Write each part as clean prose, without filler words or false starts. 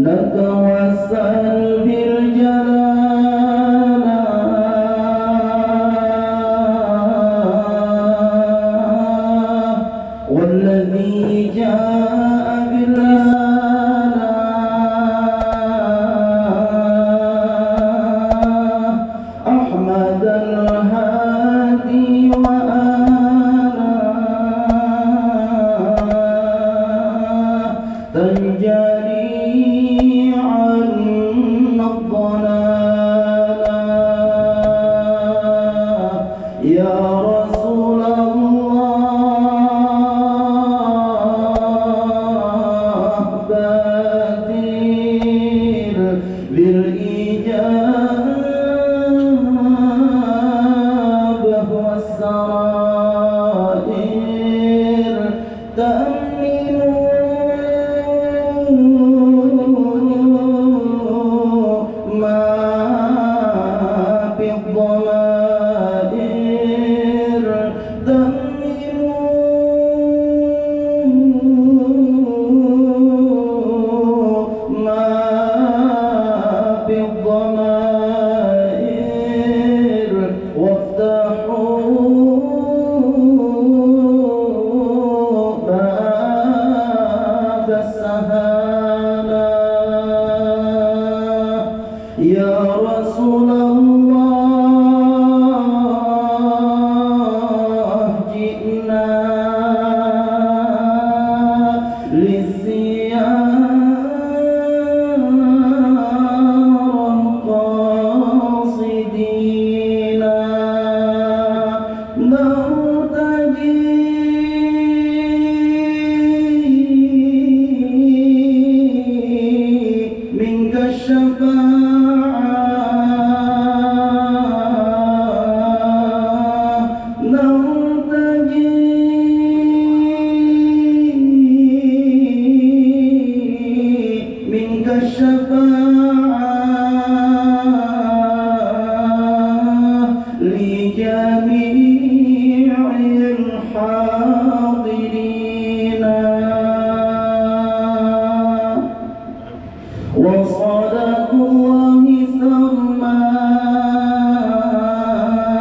نتوسل بالجلالة والذي جاء بالرسالة أحمد الهادي تنجلي عنا الضلالة يا رسول الله بادر بالإجابة والسرائر تأمنوا ما بالضمائر دمروا ما بالضمائر وافتحوا باب السهالة يا رسول الله جئنا للزيارة قاصدين نرتجي منك الشفاعة منك الشفاعة لجميع الحاضرين وصلاة الله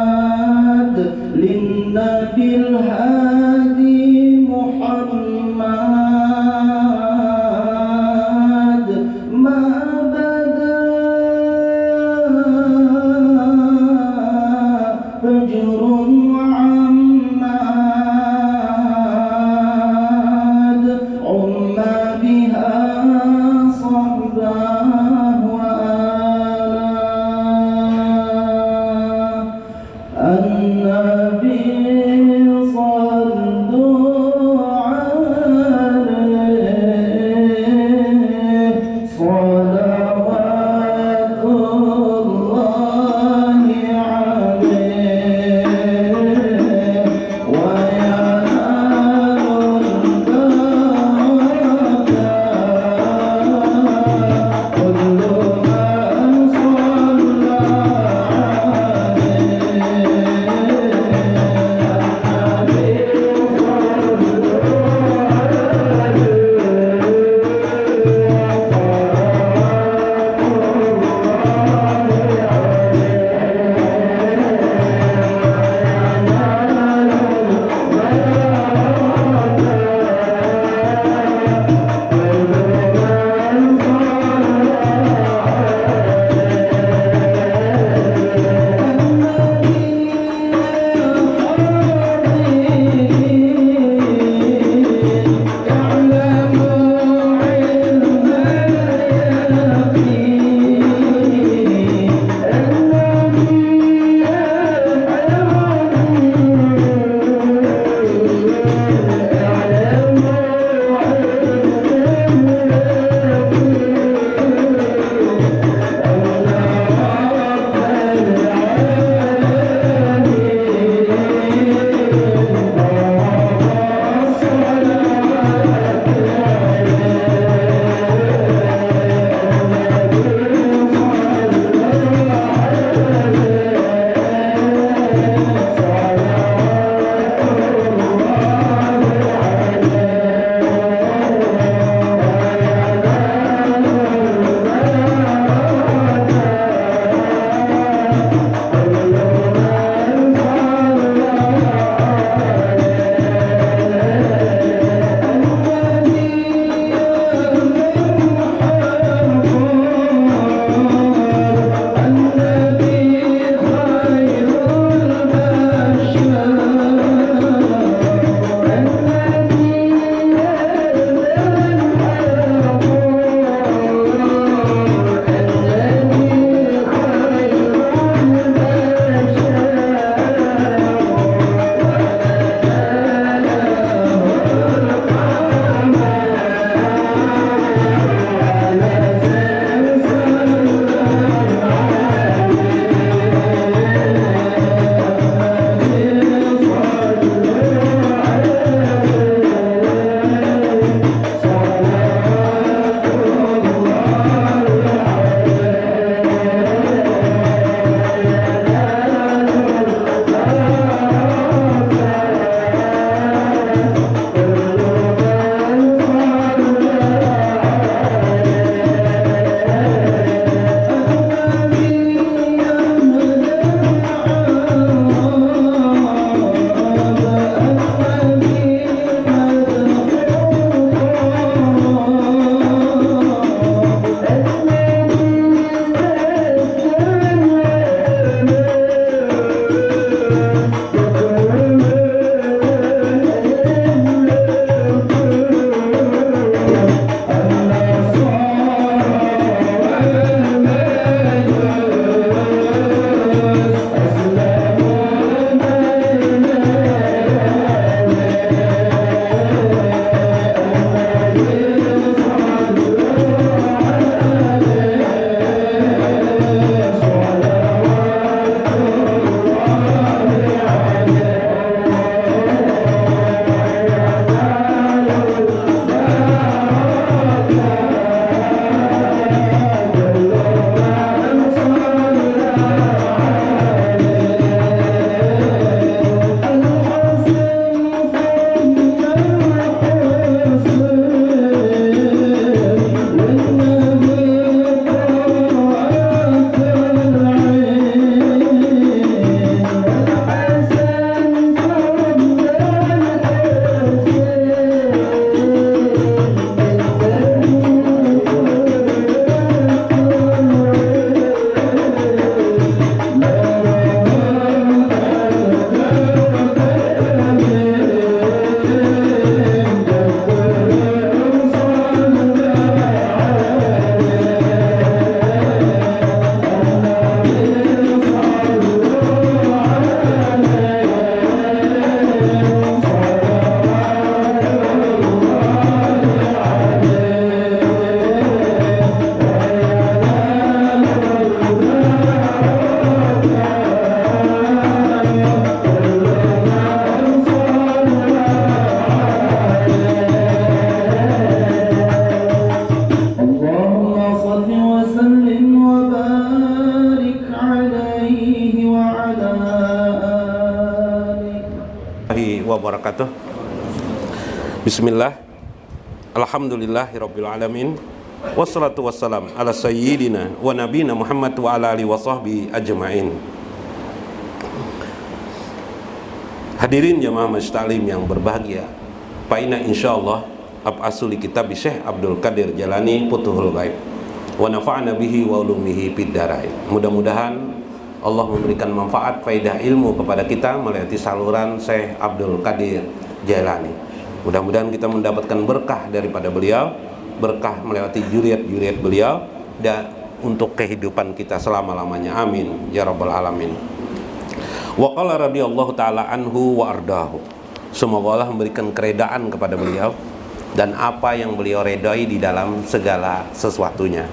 سرماد للنبي الهادي محمد ما بدا فجر وعماد عم بها صحبا wabarakatuh. Bismillah. Alhamdulillahirabbil alamin. Wassalatu wassalam ala sayyidina wa nabiyina Muhammad wa ala alihi wa sahbihi ajma'in. Hadirin jamaah Majlis Ta'lim yang berbahagia. Fa inna insyaallah ab'asu li kitab Syekh Abdul Qadir Jalani Futuhul Ghaib wa nafa'ana bihi wa ulumihi fid dharain. Mudah-mudahan Allah memberikan manfaat faedah ilmu kepada kita melalui saluran Syekh Abdul Qadir Jalani. Mudah-mudahan kita mendapatkan berkah daripada beliau, berkah melewati juriat-juriat beliau dan untuk kehidupan kita selama-lamanya. Amin ya rabbal alamin. Wa qala radhiyallahu taala anhu wa ardahu. Semoga Allah memberikan keredaan kepada beliau dan apa yang beliau redai di dalam segala sesuatunya.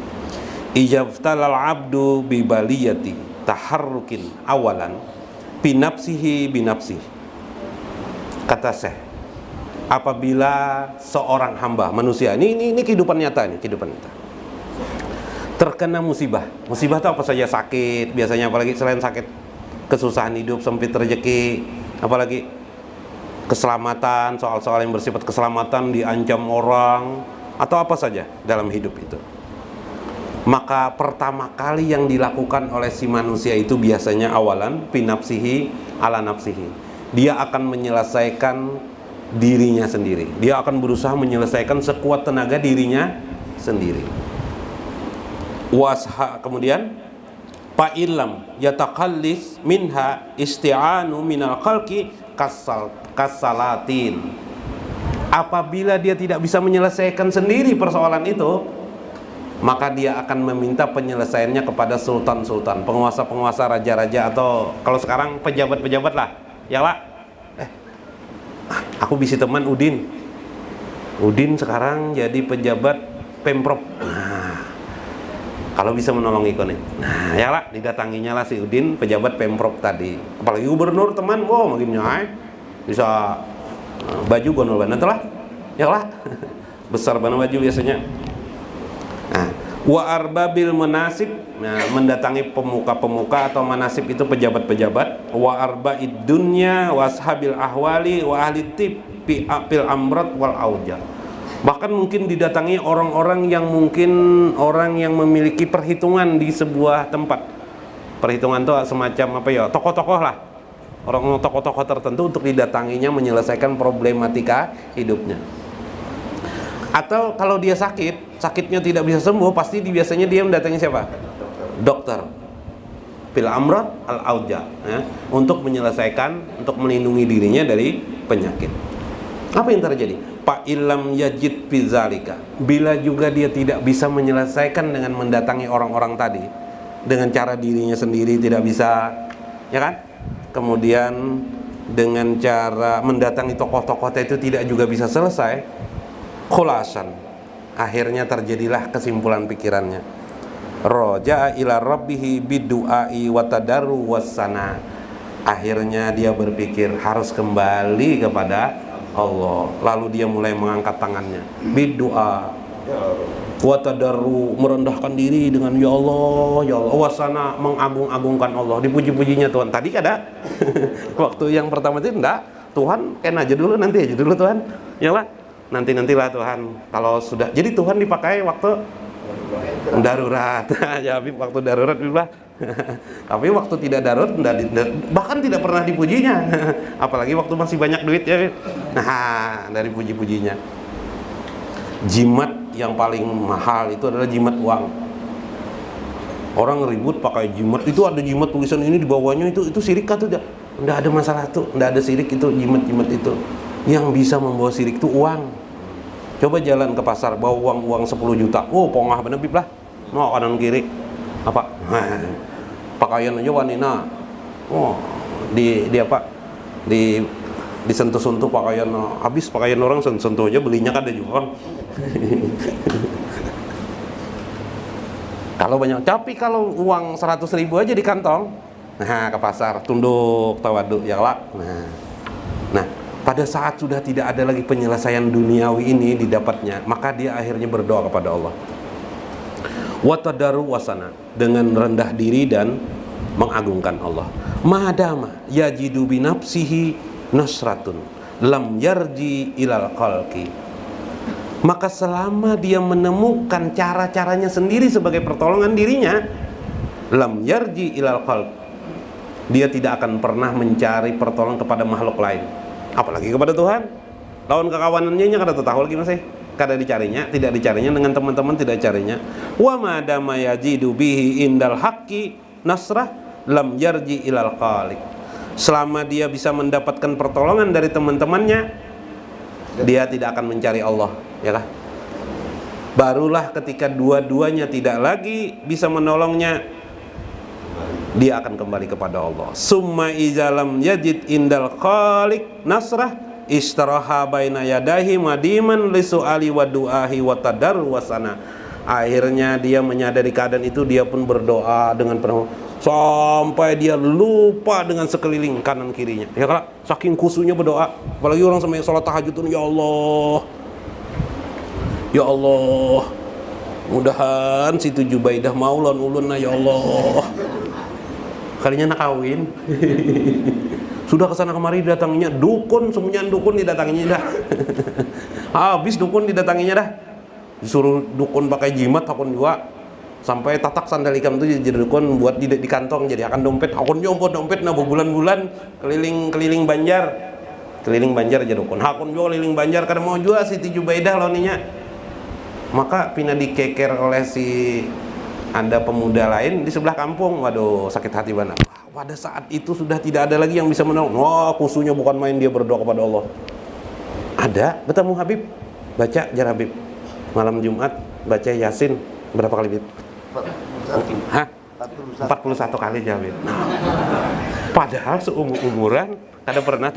Ijabtalal abdu bi baliyati taharrukin awalan binafsihi binafsihi. Kata Syekh, apabila seorang hamba manusia, ini kehidupan nyata nih, kehidupan nyata, terkena musibah. Musibah itu apa saja, sakit biasanya, apalagi selain sakit, kesusahan hidup, sempit rezeki, apalagi keselamatan, soal-soal yang bersifat keselamatan, diancam orang atau apa saja dalam hidup itu. Maka pertama kali yang dilakukan oleh si manusia itu biasanya awalan binafsihi ala nafsihi. Dia akan menyelesaikan dirinya sendiri. Dia akan berusaha menyelesaikan sekuat tenaga dirinya sendiri. Kemudian fa'ilam yatakallis minha isti'anu minal khalqi kasalatin. Apabila dia tidak bisa menyelesaikan sendiri persoalan itu, maka dia akan meminta penyelesaiannya kepada sultan-sultan, penguasa-penguasa, raja-raja, atau kalau sekarang pejabat-pejabat lah. Ya Pak, aku bisa teman Udin sekarang jadi pejabat Pemprov. Nah, kalau bisa menolong ikon nih. Nah, ya lah, didatanginya lah si Udin, pejabat Pemprov tadi. Apalagi gubernur teman, wow makin nyai. Bisa baju gondol banget lah. Ya lah. Besar banget baju biasanya. Nah, wa arbabil manasib, nah, mendatangi pemuka-pemuka atau manasib itu pejabat-pejabat. Wa arba'id dunya wa ashabil ahwali wa ahli tib fi apil amrat wal auja. Bahkan mungkin didatangi orang-orang yang memiliki perhitungan di sebuah tempat. Perhitungan itu semacam apa ya, tokoh-tokoh lah, orang tokoh-tokoh tertentu untuk didatanginya menyelesaikan problematika hidupnya. Atau kalau dia sakitnya tidak bisa sembuh, pasti biasanya dia mendatangi siapa? Dokter. Fil amrat al auja, ya, untuk menyelesaikan, untuk melindungi dirinya dari penyakit. Apa yang terjadi? Fa illam yajid fi zalika. Bila juga dia tidak bisa menyelesaikan dengan mendatangi orang-orang tadi, dengan cara dirinya sendiri tidak bisa, ya kan? Kemudian dengan cara mendatangi tokoh-tokoh itu tidak juga bisa selesai. Khulasan, akhirnya terjadilah kesimpulan pikirannya. Roja ila rabbihi bidu'ai wa tadarru wassana. Akhirnya dia berpikir harus kembali kepada Allah. Lalu dia mulai mengangkat tangannya, bidu'a wa tadarru, merendahkan diri dengan ya Allah, ya Allah, wassana, mengagung-agungkan Allah, dipuji-pujinya Tuhan. Tadi ada waktu yang pertama itu enggak, Tuhan aja dulu, nanti aja dulu Tuhan. Ya lah, nantilah Tuhan kalau sudah. Jadi Tuhan dipakai waktu darurat. Ya Habib, waktu darurat Habiblah. Tapi waktu tidak darurat bahkan tidak pernah dipujinya. Apalagi waktu masih banyak duit ya Habib. Nah, dari puji-pujinya. Jimat yang paling mahal itu adalah jimat uang. Orang ribut pakai jimat. Itu ada jimat tulisan ini di bawahnya, itu sirik kah tuh? Enggak ada masalah tuh, enggak ada sirik itu, jimat-jimat itu. Yang bisa membawa sirik itu uang. Coba jalan ke pasar bawa uang 10 juta. Oh, pongah bener Bib lah. No, kanan kiri. Apa? Pakaian aja wanita. Oh, di apa? Disentuh-sentuh pakaian, habis pakaian orang sentuh aja, belinya kan ada juga. Kalau banyak, tapi kalau uang 100.000 aja di kantong, nah ke pasar tunduk tawadu ya lah. Nah, pada saat sudah tidak ada lagi penyelesaian duniawi ini didapatnya, maka dia akhirnya berdoa kepada Allah. Watadaru wasana, dengan rendah diri dan mengagungkan Allah. Madama yajidu binafsihi nasratun, lam yarji ilal khalqi. Maka selama dia menemukan cara-caranya sendiri sebagai pertolongan dirinya, lam yarji ilal khalq, dia tidak akan pernah mencari pertolongan kepada makhluk lain, apalagi kepada Tuhan. Lawan kekawanannya kada tahu lagi masih kada dicarinya, tidak dicarinya dengan teman-teman, tidak dicarinya. Wa madama yajidu bihi indal haqqi nasrah lam yarji ilal khaliq. Selama dia bisa mendapatkan pertolongan dari teman-temannya, dia tidak akan mencari Allah, ya kah? Barulah ketika dua-duanya tidak lagi bisa menolongnya, dia akan kembali kepada Allah. Summa izalam yajid indal khaliq nasrah istaraha baina yadahi madiman lisu'ali wa du'ahi wa tadarru wasana. Akhirnya dia menyadari keadaan itu, dia pun berdoa dengan penuh sampai dia lupa dengan sekeliling kanan kirinya, ya kan? Saking khusyuknya berdoa. Apalagi orang sampai sholat tahajud tuh, ya Allah, ya Allah, mudahan Siti Jubaidah mau ulun ya Allah. Kalinya nak kawin. Sudah kesana kemari didatanginya dukun, semuanya dukun didatanginya dah. Habis dukun didatanginya dah. Disuruh dukun pakai jimat, akun juga sampai tatak sandal ikam itu jadi dukun buat di kantong, jadi akan dompet. Akun jompo dompet nah berbulan-bulan keliling Banjar. Keliling Banjar aja dukun. Akun juga keliling Banjar karena mau jual Siti Jubaidah loninya. Maka pina dikeker oleh si ada pemuda lain di sebelah kampung. Waduh, sakit hati banget. Pada saat itu sudah tidak ada lagi yang bisa menolong. Wah, khusyuknya bukan main, dia berdoa kepada Allah. Ada, bertemu Habib, baca jar Habib. Malam Jumat baca Yasin berapa kali, Bib? 41 kali jar Habib. Nah, padahal seumur-umuran kada pernah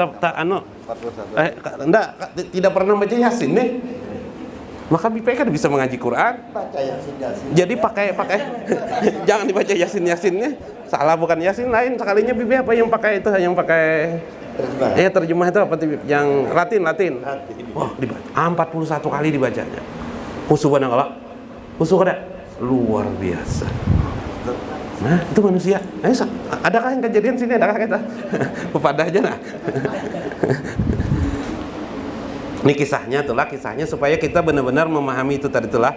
tidak pernah baca Yasin nih. Maka Bib kan bisa mengaji Quran. Baca Yasin. Jadi pakai jangan dibaca Yasinnya. Salah, bukan Yasin lain. Sekalinya Bib apa yang pakai itu, yang pakai terjemah itu apa Bib? Yang Latin. Wah, dibaca 41 kali dibacanya. Khusyuk mana kalau? Khusyuk ada? Luar biasa. Nah, itu manusia. Adakah yang kejadian sini? Adakah kita? Kepada aja nah. Ini kisahnya supaya kita benar-benar memahami itu tadi itulah.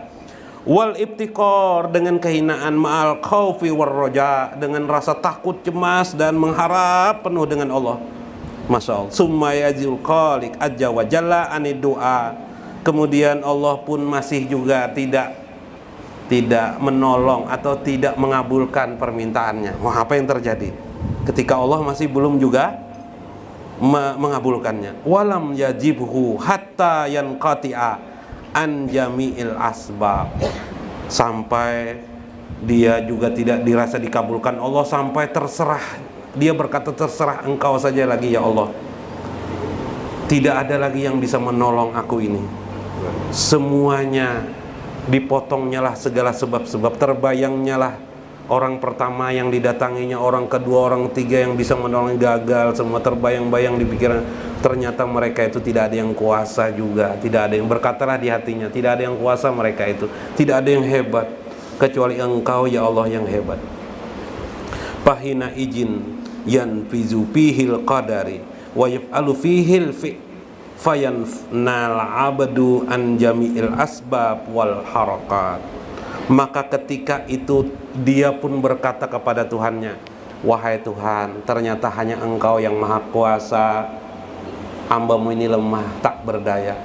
Wal ibtiqor, dengan kehinaan, ma'al khaufi war roja, dengan rasa takut, cemas dan mengharap penuh dengan Allah. Masya Allah. Summa yazil khaliq azza wa jalla anid du'a. Kemudian Allah pun masih juga tidak menolong atau tidak mengabulkan permintaannya. Wah, apa yang terjadi? Ketika Allah masih belum juga mengabulkannya. Walam yajibhu hatta yanqati'a an jami'il asbab. Sampai dia juga tidak dirasa dikabulkan Allah, sampai terserah. Dia berkata, terserah engkau saja lagi ya Allah. Tidak ada lagi yang bisa menolong aku ini. Semuanya dipotongnya lah segala sebab-sebab. Terbayangnya lah orang pertama yang didatanginya, orang kedua, orang ketiga yang bisa menolong gagal. Semua terbayang-bayang di pikiran. Ternyata mereka itu tidak ada yang kuasa juga. Tidak ada yang, berkatalah di hatinya, tidak ada yang kuasa mereka itu. Tidak ada yang hebat kecuali engkau ya Allah yang hebat. Pahina izin yanfizu fihil qadari wa yaf'alu fihil fayanal abdu an jami'il asbab wal harakat. Maka ketika itu dia pun berkata kepada Tuhannya, wahai Tuhan, ternyata hanya engkau yang maha kuasa. Hambamu ini lemah, tak berdaya.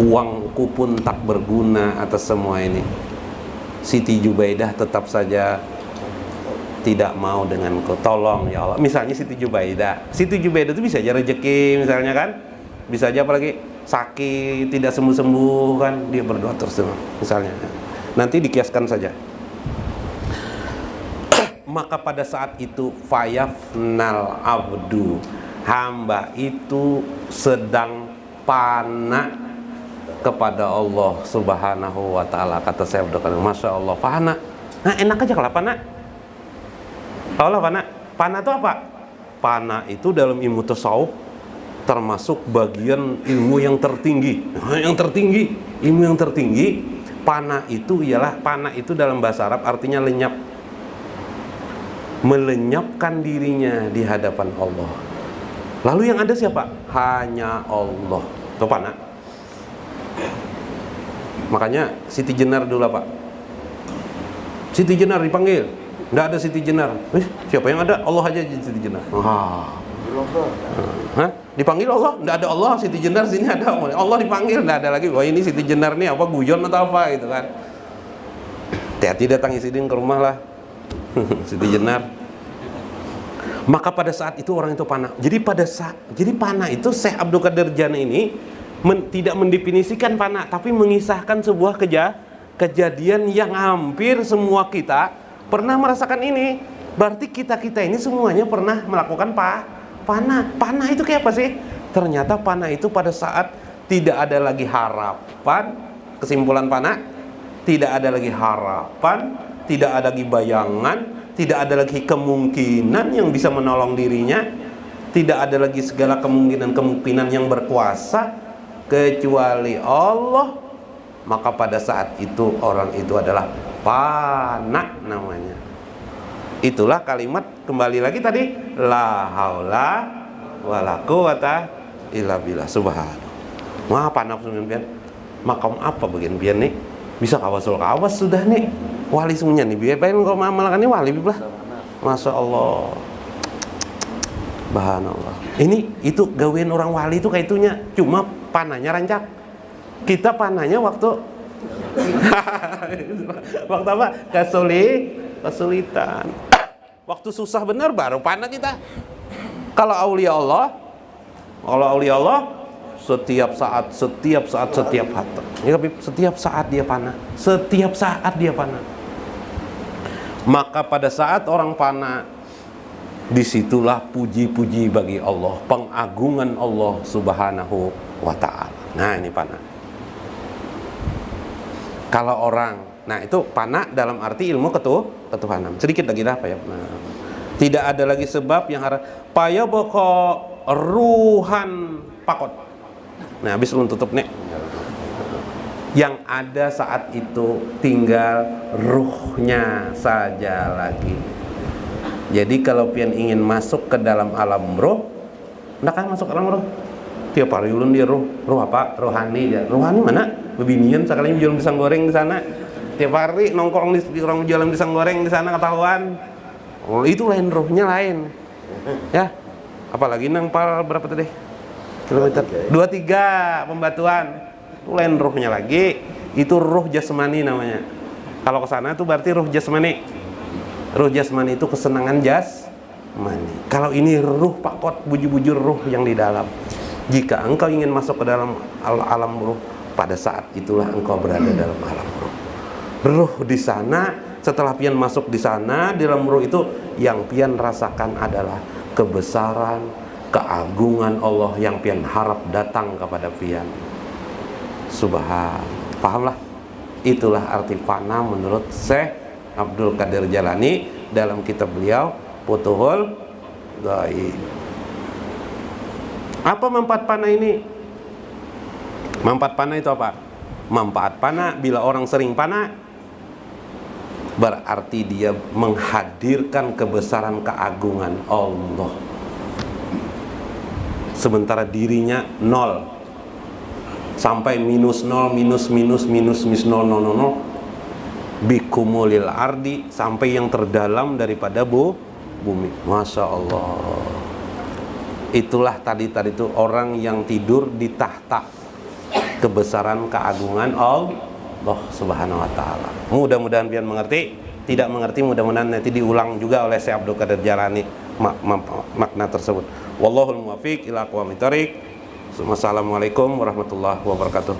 Uangku pun tak berguna atas semua ini. Siti Jubaidah tetap saja tidak mau denganku. Tolong ya Allah. Misalnya Siti Jubaidah itu bisa aja rezeki misalnya kan, bisa aja apalagi sakit tidak sembuh-sembuh kan, dia berdoa terus misalnya. Nanti dikiaskan saja. Maka pada saat itu fayafnal abdu, hamba itu sedang pana kepada Allah Subhanahu wa ta'ala. Kata saya berdoa, Masya Allah, pana. Nah, enak aja kalau pana. Allah pana itu apa? Pana itu dalam ilmu tasawuf termasuk bagian ilmu yang tertinggi. Ilmu yang tertinggi. Pana itu dalam bahasa Arab artinya lenyap. Melenyapkan dirinya di hadapan Allah. Lalu yang ada siapa? Hanya Allah. Tuh Pak, makanya Siti Jenar dulu Pak. Siti Jenar dipanggil, nggak ada Siti Jenar. Siapa yang ada? Allah aja Siti Jenar. Dipanggil Allah, nggak ada Allah. Siti Jenar sini ada Allah dipanggil, nggak ada lagi. Wah ini Siti Jenar nih apa guyon atau apa gitu kan? Hati-hati datang Isidin ke rumah lah. Siti Jenar. Maka pada saat itu orang itu panah. Jadi panah itu Syekh Abdul Qadir Jailani ini tidak mendefinisikan panah, tapi mengisahkan sebuah kejadian yang hampir semua kita pernah merasakan ini. Berarti kita ini semuanya pernah melakukan panah. Panah itu kayak apa sih? Ternyata panah itu pada saat tidak ada lagi harapan. Kesimpulan panah, tidak ada lagi harapan, tidak ada lagi bayangan, tidak ada lagi kemungkinan yang bisa menolong dirinya, tidak ada lagi segala kemungkinan yang berkuasa kecuali Allah. Maka pada saat itu orang itu adalah panah namanya. Itulah kalimat, kembali lagi tadi, la haula wala quwata illa billah. Subhanallah. Wah panah pian. Makam apa bagian pian nih? Bisa kawas sudah nih. Wali semuanya nih, biar pengen kau malakan ini wali biblah. Masya Allah. Subhanallah. Ini itu gawean orang wali itu kayak itunya, cuma panahnya rancak. Kita panahnya waktu apa? Kesulitan. Waktu susah benar baru panah kita. Kalau aulia Allah setiap saat, setiap hati. Ya, setiap saat dia panah. Setiap saat dia panah. Maka pada saat orang panah, disitulah puji-puji bagi Allah, pengagungan Allah Subhanahu wa ta'ala. Nah ini panah. Kalau orang, nah itu panah dalam arti ilmu ketuhanan. Sedikit lagi dah ya. Nah, tidak ada lagi sebab yang harus paya boko ruhan pakot. Nah habis belum tutup nih. Yang ada saat itu tinggal ruhnya saja lagi. Jadi kalau pian ingin masuk ke dalam alam roh, nak kan masuk alam roh. Tiap hari ulun dia roh apa? Rohani ya. Rohani mana? Bebinian sekali jualan pisang goreng di sana. Tiap hari nongkrong di orang jualan pisang goreng di sana ketahuan. Oh, itu lain rohnya lain. Ya. Apalagi nangpal berapa tadi? Kilometer 23 pembatuan. Itu lain rohnya lagi. Itu roh jasmani namanya. Kalau ke sana itu berarti roh jasmani. Roh jasmani itu kesenangan jasmani. Kalau ini ruh pakot, bujur-bujur ruh yang di dalam. Jika engkau ingin masuk ke dalam alam ruh, pada saat itulah engkau berada dalam alam ruh. Ruh di sana, setelah pian masuk di sana, di dalam ruh itu yang pian rasakan adalah kebesaran, keagungan Allah yang pian harap datang kepada pian. Subhan. Pahamlah? Itulah arti panah menurut Syekh Abdul Qadir Jailani dalam kitab beliau Futuhul Ghaib. Apa manfaat panah ini? Manfaat panah itu apa? Manfaat panah bila orang sering panah berarti dia menghadirkan kebesaran keagungan Allah. Sementara dirinya nol. Sampai minus 0 minus 0 bikumulil ardi, sampai yang terdalam daripada bumi. Masya Allah. Itulah tadi itu orang yang tidur di tahta kebesaran keagungan Allah Subhanahu wa ta'ala. Mudah-mudahan pian mengerti. Tidak mengerti mudah-mudahan nanti diulang juga oleh Syekh Abdul Qadir Jailani makna tersebut. Wallahul muwaffiq ila aqwamit thoriq. Wassalamualaikum warahmatullahi wabarakatuh.